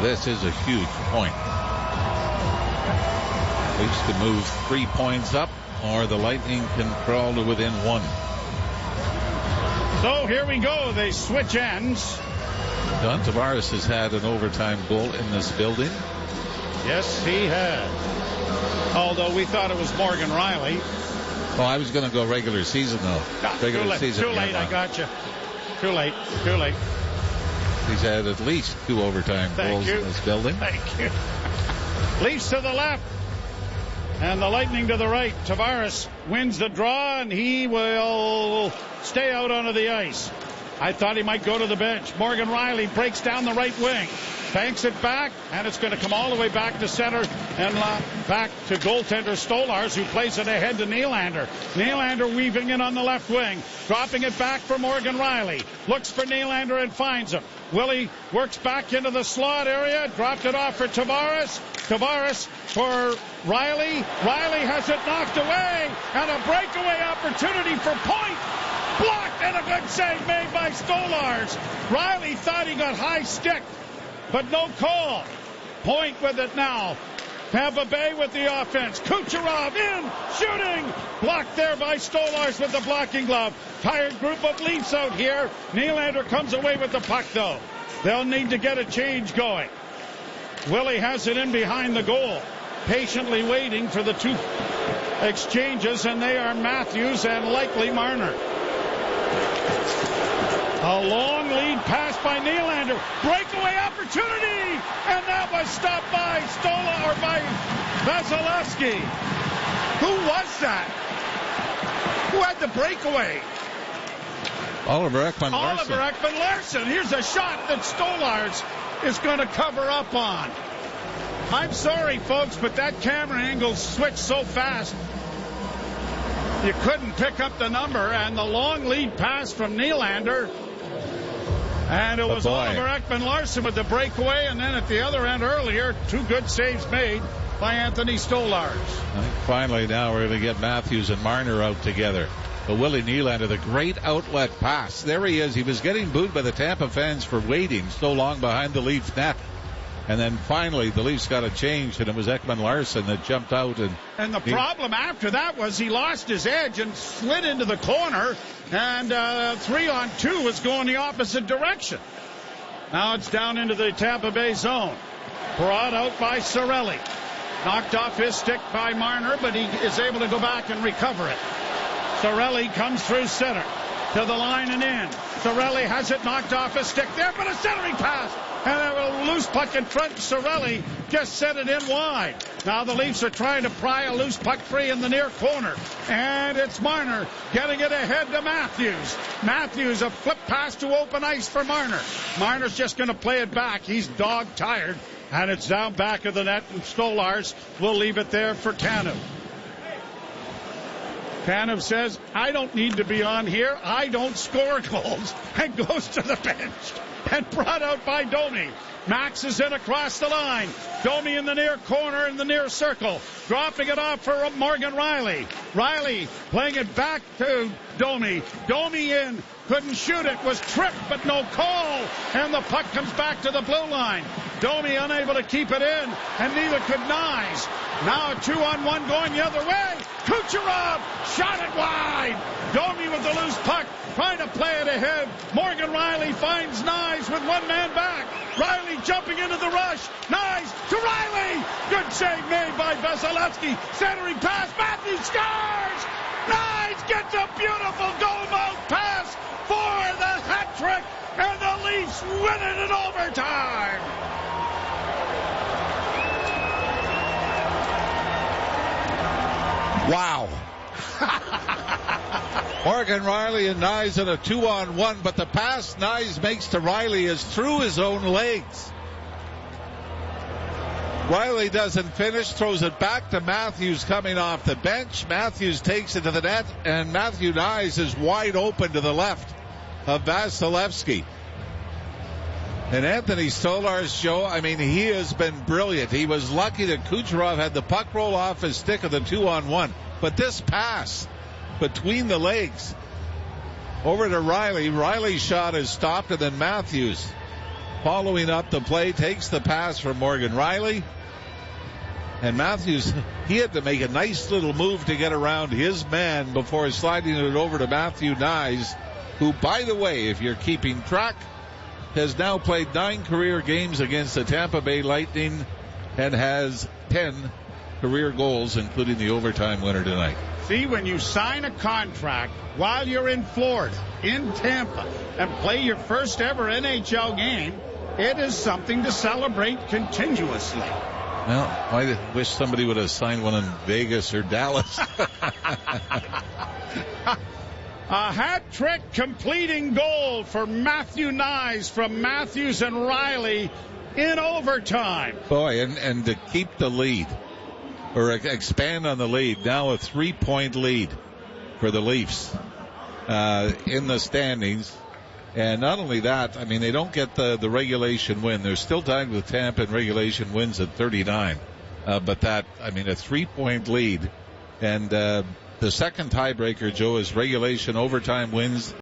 This is a huge point. Leafs can move 3 points up, or the Lightning can crawl to within 1. So here we go. They switch ends. John Tavares has had an overtime goal in this building. Yes, he has. Although we thought it was Morgan Riley. Oh, I was going to go regular season, though. Regular season. Too late, I got you. Too late. He's had at least 2 overtime goals in this building. Thank you. Leafs to the left. And the Lightning to the right. Tavares wins the draw, and he will stay out onto the ice. I thought he might go to the bench. Morgan Riley breaks down the right wing. Banks it back, and it's going to come all the way back to center and back to goaltender Stolarz, who plays it ahead to Nylander. Nylander weaving in on the left wing, dropping it back for Morgan Riley. Looks for Nylander and finds him. Willie works back into the slot area, dropped it off for Tavares. Tavares for Riley. Riley has it knocked away, and a breakaway opportunity for Point. Blocked, and a good save made by Stolarz. Riley thought he got high stick, but no call. Point with it now. Tampa Bay with the offense. Kucherov in, shooting. Blocked there by Stolarz with the blocking glove. Tired group of Leafs out here. Nylander comes away with the puck, though. They'll need to get a change going. Willie has it in behind the goal, patiently waiting for the 2 exchanges, and they are Matthews and likely Marner. A long lead pass by Nylander. Breakaway opportunity. And that was stopped by by Vasilevsky. Who was that? Who had the breakaway? Oliver Ekman-Larsson. Here's a shot that Stolarz is going to cover up on. I'm sorry, folks, but that camera angle switched so fast you couldn't pick up the number, and the long lead pass from Nylander. And it was Oliver Ekman-Larsson with the breakaway, and then at the other end earlier, 2 good saves made by Anthony Stolarz. I think finally now we're going to get Matthews and Marner out together. But Willie Nylander, the great outlet pass. There he is. He was getting booed by the Tampa fans for waiting so long behind the Leafs net. And then finally the Leafs got a change, and it was Ekman-Larsson that jumped out. And the problem after that was he lost his edge and slid into the corner, and 3-on-2 was going the opposite direction. Now it's down into the Tampa Bay zone. Brought out by Cirelli. Knocked off his stick by Marner, but he is able to go back and recover it. Cirelli comes through center to the line and in. Cirelli has it knocked off his stick there, but a centering pass. And a loose puck in front. Cirelli just sent it in wide. Now the Leafs are trying to pry a loose puck free in the near corner. And it's Marner getting it ahead to Matthews. Matthews, a flip pass to open ice for Marner. Marner's just going to play it back. He's dog tired. And it's down back of the net. And Stolarz will leave it there for Tanev. Tanev says, I don't need to be on here. I don't score goals. And goes to the bench. And brought out by Domi. Max is in across the line. Domi in the near corner in the near circle. Dropping it off for Morgan Riley. Riley playing it back to Domi. Domi in. Couldn't shoot it. Was tripped, but no call. And the puck comes back to the blue line. Domi unable to keep it in, and neither could Nyes. Now a 2-on-1 going the other way. Kucherov shot it wide. Domi with the loose puck, trying to play it ahead. Morgan Riley finds Nyes with 1 man back. Riley jumping into the rush. Nyes to Riley. Good save made by Vasilevsky. Centering pass. Matthews scores. Nyes gets a beautiful goal mouth pass for the hat trick, and the Leafs win it in overtime. Wow. Morgan Riley and Nyes in a 2-on-1, but the pass Nyes makes to Riley is through his own legs. Riley doesn't finish, throws it back to Matthews coming off the bench. Matthews takes it to the net, and Matthew Nyes is wide open to the left of Vasilevsky. And Anthony Stolarz, Joe, I mean, he has been brilliant. He was lucky that Kucherov had the puck roll off his stick of the 2-on-1. But this pass between the legs over to Riley. Riley's shot is stopped, and then Matthews following up the play, takes the pass from Morgan Riley. And Matthews, he had to make a nice little move to get around his man before sliding it over to Matthew Nyes, who, by the way, if you're keeping track, has now played 9 career games against the Tampa Bay Lightning and has 10 career goals, including the overtime winner tonight. See, when you sign a contract while you're in Florida, in Tampa, and play your first ever NHL game, it is something to celebrate continuously. Well, I wish somebody would have signed one in Vegas or Dallas. A hat-trick completing goal for Matthew Nyes from Matthews and Riley in overtime. Boy, and to keep the lead, or expand on the lead, now a 3-point lead for the Leafs in the standings. And not only that, I mean, they don't get the regulation win. They're still tied with Tampa in regulation wins at 39. But that, I mean, a 3-point lead. And the second tiebreaker, Joe, is regulation overtime wins